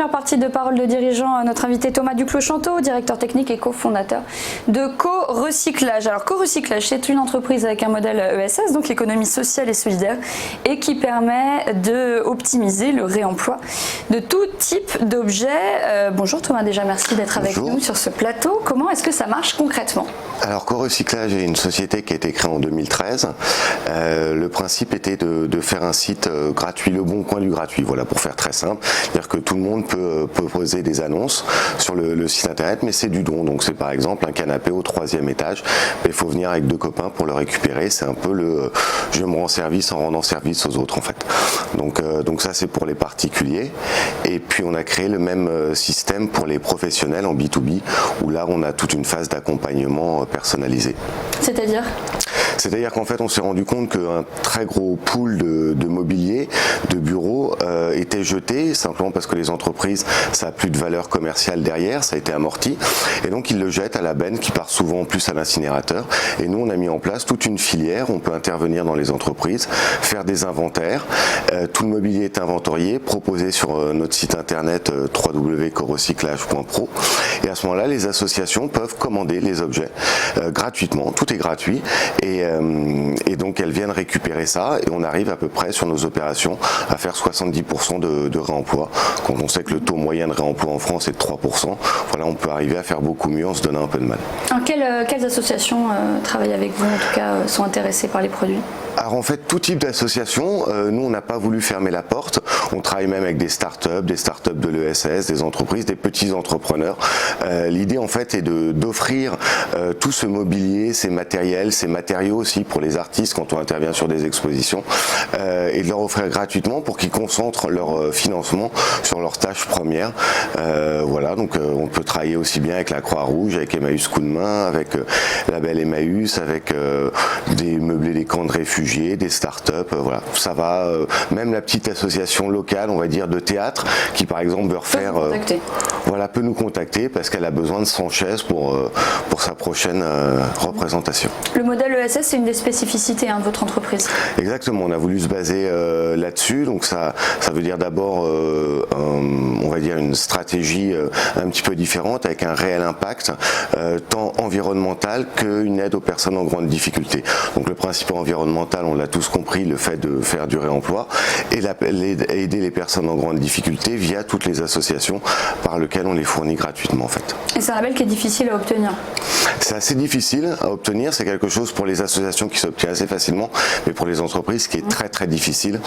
première partie de Parole de dirigeant, notre invité Thomas Duclos-Chanteau, directeur technique et cofondateur de Co-Recyclage. Alors Co-Recyclage, c'est une entreprise avec un modèle ESS, donc l'économie sociale et solidaire, et qui permet d'optimiser le réemploi de tout type d'objets. Bonjour Thomas, déjà merci d'être avec nous sur ce plateau. Comment est-ce que ça marche concrètement? Alors Co-Recyclage est une société qui a été créée en 2013. Le principe était de faire un site gratuit, le bon coin du gratuit, voilà, pour faire très simple. C'est-à-dire que tout le monde peut poser des annonces sur le site internet, mais c'est du don. Donc c'est par exemple un canapé au 3e étage, il faut venir avec 2 copains pour le récupérer. C'est un peu le je me rends service en rendant service aux autres en fait. Donc ça c'est pour les particuliers. Et puis on a créé le même système pour les professionnels en B2B, où là on a toute une phase d'accompagnement personnalisé. C'est-à-dire qu'en fait on s'est rendu compte qu'un très gros pool de mobilier, de bureaux était jeté, simplement parce que les entreprises, ça n'a plus de valeur commerciale derrière, ça a été amorti, et donc ils le jettent à la benne qui part souvent en plus à l'incinérateur. Et nous on a mis en place toute une filière, on peut intervenir dans les entreprises, faire des inventaires, tout le mobilier est inventorié, proposé sur notre site internet www.corecyclage.pro, et à ce moment-là les associations peuvent commander les objets gratuitement, tout est gratuit, et donc elles viennent récupérer ça, et on arrive à peu près sur nos opérations à faire 70% de réemploi. Quand on sait que le taux moyen de réemploi en France est de 3%, voilà, on peut arriver à faire beaucoup mieux en se donnant un peu de mal. Alors, quelles associations travaillent avec vous, en tout cas sont intéressées par les produits? Alors en fait, tout type d'association, nous on n'a pas voulu fermer la porte, on travaille même avec des startups de l'ESS, des entreprises, des petits entrepreneurs. L'idée en fait est d'offrir tout ce mobilier, ces matériels, ces matériaux aussi pour les artistes quand on intervient sur des expositions, et de leur offrir gratuitement pour qu'ils concentrent leur financement sur leurs tâches premières. Voilà, donc on peut travailler aussi bien avec la Croix-Rouge, avec Emmaüs Coup de Main, avec la Belle Emmaüs, avec des meublés des camps de réfugiés, des startups, voilà, ça va, même la petite association locale, on va dire, de théâtre, qui par exemple veut refaire, voilà, peut nous contacter parce qu'elle a besoin de 100 chaises pour sa prochaine représentation. Le modèle ESS, c'est une des spécificités de votre entreprise. Exactement, on a voulu se baser là-dessus, donc ça veut dire d'abord, on va dire, une stratégie un petit peu différente, avec un réel impact, tant environnemental qu'une aide aux personnes en grande difficulté. Donc le principe environnemental, on l'a tous compris, le fait de faire du réemploi, et aider les personnes en grande difficulté via toutes les associations par lesquelles on les fournit gratuitement en fait. Et c'est un label qui est difficile à obtenir? C'est assez difficile à obtenir, c'est quelque chose pour les associations qui s'obtient assez facilement, mais pour les entreprises qui est très très difficile.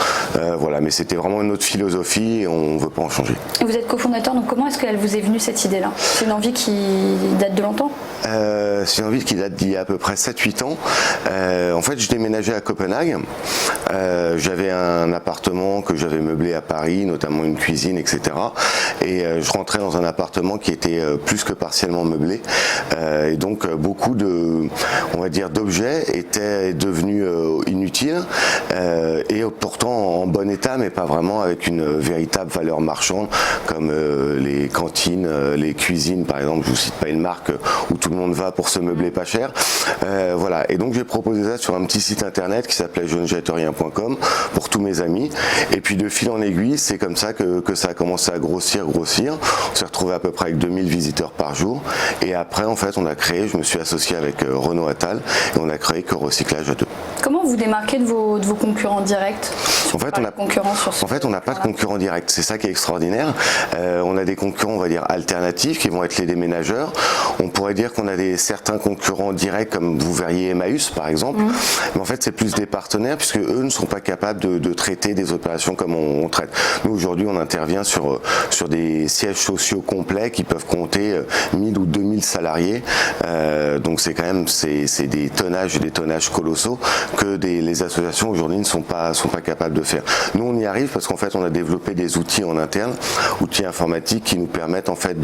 Voilà, mais c'était vraiment une autre philosophie et on ne veut pas en changer. Et vous êtes cofondateur, donc comment est-ce qu'elle vous est venue cette idée-là? C'est une envie qui date de longtemps? C'est une envie qui date d'il y a à peu près 7-8 ans. En fait, je déménageais à Copenhague. J'avais un appartement que j'avais meublé à Paris, notamment une cuisine, etc. Et je rentrais dans un appartement qui était plus que partiellement meublé. Et donc beaucoup on va dire, d'objets étaient devenus inutiles et pourtant en bon état, mais pas vraiment avec une véritable valeur marchande, comme les cantines, les cuisines, par exemple. Je vous cite pas une marque où tout le monde va pour se meubler pas cher. Voilà. Et donc j'ai proposé ça sur un petit site internet qui s'appelait jenejetterien.com pour tous mes amis. Et puis de fil en aiguille, c'est comme ça que ça a commencé à grossir. On s'est retrouvé à peu près avec 2000 visiteurs par jour. Et après, en fait, je me suis associé avec Renaud Attal et on a créé Co-Recyclage à 2. Comment vous démarquez de vos concurrents directs? En fait, on n'a pas de concurrents directs. C'est ça qui est extraordinaire. On a des concurrents, on va dire, alternatifs qui vont être les déménageurs. On pourrait dire qu'on a certains concurrents directs, comme vous verriez Emmaüs, par exemple. Mais en fait, c'est plus des partenaires puisque eux ne sont pas capables de traiter des opérations comme on traite. Nous, aujourd'hui, on intervient sur des sièges sociaux complets qui peuvent compter 1000 ou 2000 salariés. Donc c'est quand même des tonnages colossaux que les associations aujourd'hui ne sont pas capables de faire. Nous on y arrive parce qu'en fait on a développé des outils en interne, outils informatiques qui nous permettent en fait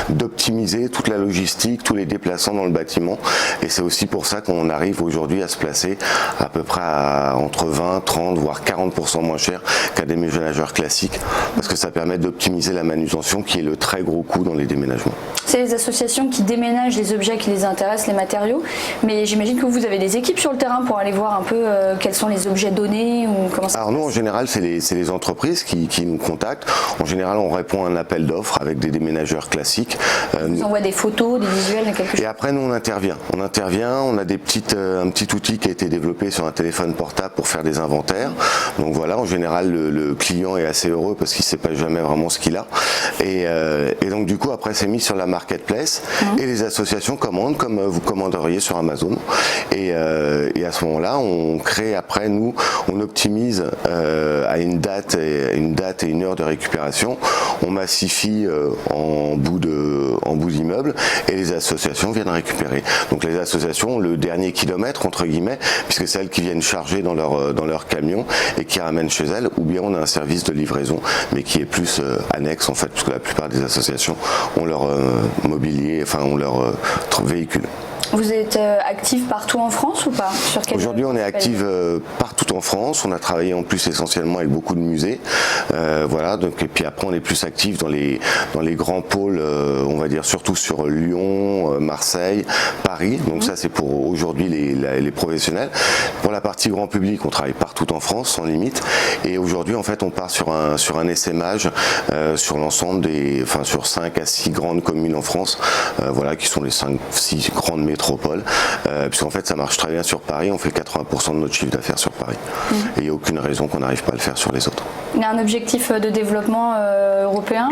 d'optimiser toute la logistique, tous les déplacements dans le bâtiment, et c'est aussi pour ça qu'on arrive aujourd'hui à se placer à peu près entre 20, 30 voire 40% moins cher qu'un déménageur classique, parce que ça permet d'optimiser la manutention qui est le très gros coût dans les déménagements. c'est les associations qui déménagent les objets qui les intéressent, les matériaux. Mais j'imagine que vous avez des équipes sur le terrain pour aller voir un peu quels sont les objets donnés ou comment ça. Alors nous, en général, c'est les entreprises qui nous contactent. En général, on répond à un appel d'offres avec des déménageurs classiques. Ils envoient des photos, des visuels, quelque chose. Et après, nous, on intervient. On a un petit outil qui a été développé sur un téléphone portable pour faire des inventaires. Donc voilà, en général, le client est assez heureux parce qu'il ne sait pas jamais vraiment ce qu'il a. Et donc du coup, après, c'est mis sur la marketplace et les associations commandent comme vous commanderiez sur Amazon. Et à ce moment-là, on crée après, nous, on optimise à une date et une heure de récupération. On massifie en bout d'immeuble et les associations viennent récupérer. Donc les associations ont le dernier kilomètre entre guillemets, puisque c'est elles qui viennent charger dans leur camion et qui ramènent chez elles, ou bien on a un service de livraison, mais qui est plus annexe en fait, parce que la plupart des associations ont leur mobilier, enfin ont leur véhicule. Vous êtes actif partout en France ou pas? Aujourd'hui, on est actif partout en France. On a travaillé en plus essentiellement avec beaucoup de musées. Voilà. Donc, et puis après, on est plus actif dans les grands pôles, on va dire surtout sur Lyon, Marseille, Paris. Donc ça, c'est pour aujourd'hui les professionnels. Pour la partie grand public, on travaille partout en France, sans limite. Et aujourd'hui, en fait, on part sur un essaimage sur l'ensemble sur 5 à 6 grandes communes en France. Voilà, qui sont les 5-6 grandes métropoles, puisqu'en fait ça marche très bien sur Paris, on fait 80% de notre chiffre d'affaires sur Paris. Et il n'y a aucune raison qu'on n'arrive pas à le faire sur les autres. Il y a un objectif de développement européen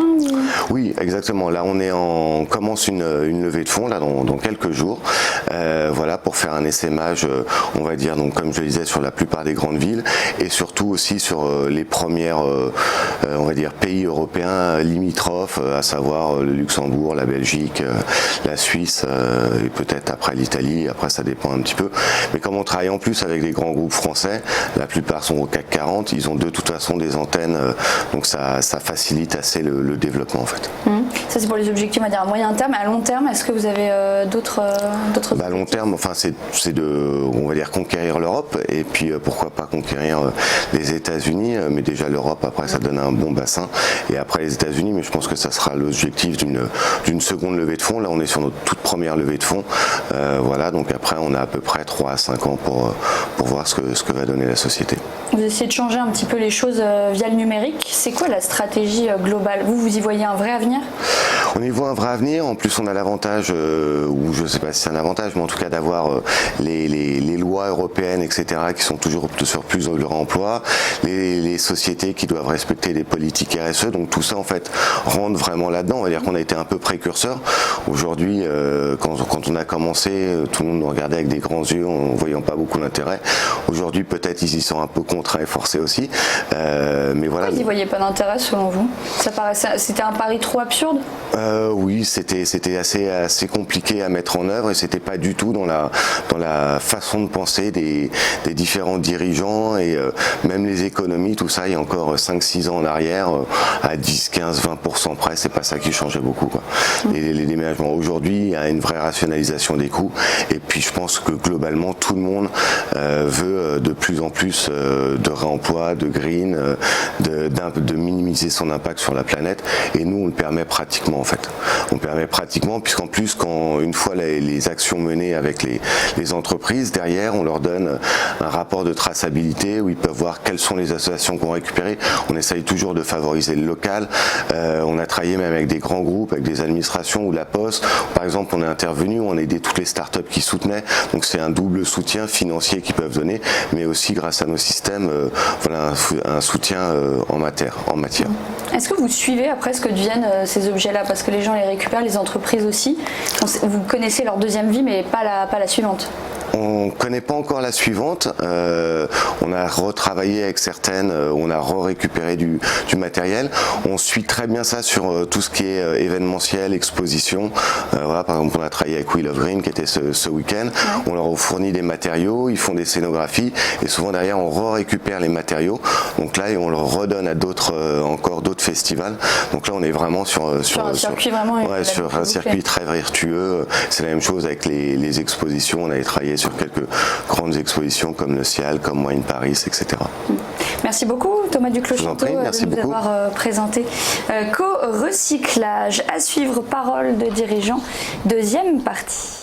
Oui, exactement. Là on commence une levée de fonds là, dans quelques jours, voilà, pour faire un essaimage, on va dire, donc, comme je le disais, sur la plupart des grandes villes et surtout aussi sur les premières on va dire pays européens limitrophes, à savoir le Luxembourg, la Belgique, la Suisse et peut-être après l'Italie, après ça dépend un petit peu. Mais comme on travaille en plus avec des grands groupes français, la plupart sont au CAC 40, ils ont de toute façon des antennes, donc ça facilite assez le développement en fait. Ça c'est pour les objectifs, on va dire à moyen terme. À long terme, est-ce que vous avez d'autres À long terme, enfin c'est de, on va dire, conquérir l'Europe et puis pourquoi pas conquérir les États-Unis, mais déjà l'Europe après ça donne un bon bassin et après les États-Unis, mais je pense que ça sera l'objectif d'une seconde levée de fonds. Là on est sur notre toute première levée de fonds. Voilà, donc après on a à peu près 3 à 5 ans pour voir ce que va donner la société. Vous essayez de changer un petit peu les choses via le numérique. C'est quoi la stratégie globale? Vous y voyez un vrai avenir? On y voit un vrai avenir. En plus, on a l'avantage, ou je ne sais pas si c'est un avantage, mais en tout cas d'avoir les lois européennes, etc., qui sont toujours sur plus de emploi, les sociétés qui doivent respecter des politiques RSE. Donc tout ça, en fait, rentre vraiment là-dedans. On va dire qu'on a été un peu précurseur. Aujourd'hui, quand on a commencé, tout le monde nous regardait avec des grands yeux, en voyant pas beaucoup d'intérêt. Aujourd'hui, peut-être ils y sont un peu contraints et forcés aussi. Mais voilà. Vous n'y voyez pas d'intérêt selon vous? Ça paraissait, c'était un pari trop absurde? Oui, c'était assez compliqué à mettre en œuvre et c'était pas du tout dans la façon de penser des différents dirigeants et même les économies, tout ça, il y a encore 5-6 ans en arrière, à 10, 15, 20% près, c'est pas ça qui changeait beaucoup, quoi. Les déménagements aujourd'hui, il y a une vraie rationalisation des coûts et puis je pense que globalement tout le monde veut de plus en plus de réemploi, de green, de minimiser son impact sur la planète et nous on le permet pratiquement en fait. On permet pratiquement puisqu'en plus une fois les actions menées avec les entreprises, derrière on leur donne un rapport de traçabilité où ils peuvent voir quelles sont les associations qu'on récupéré. On essaye toujours de favoriser le local. On a travaillé même avec des grands groupes, avec des administrations ou la Poste. Par exemple, on est intervenu, on a aidé toutes les startups qui soutenaient. Donc c'est un double soutien financier qu'ils peuvent donner, mais aussi grâce à nos systèmes, voilà, un soutien en matière. Est-ce que vous suivez après ce que deviennent ces objets-là? Parce que les gens les récupèrent, les entreprises aussi. Vous connaissez leur deuxième vie, mais pas la suivante. On ne connaît pas encore la suivante. On a retravaillé avec certaines, on a récupéré du matériel. On suit très bien ça sur tout ce qui est événementiel, exposition. Voilà, par exemple, on a travaillé avec Wheel of Green qui était ce week-end. Ouais. On leur a fourni des matériaux, ils font des scénographies et souvent derrière on récupère les matériaux. Donc là, on leur redonne à encore d'autres festivals. Donc là, on est vraiment sur un circuit très vertueux. C'est la même chose avec les expositions. On avait travaillé sur quelques grandes expositions comme le Cial, comme Wine Paris, etc. Merci beaucoup Thomas Duclos-Chanteau de nous avoir présenté Co co-recyclage. À suivre, parole de dirigeant, deuxième partie.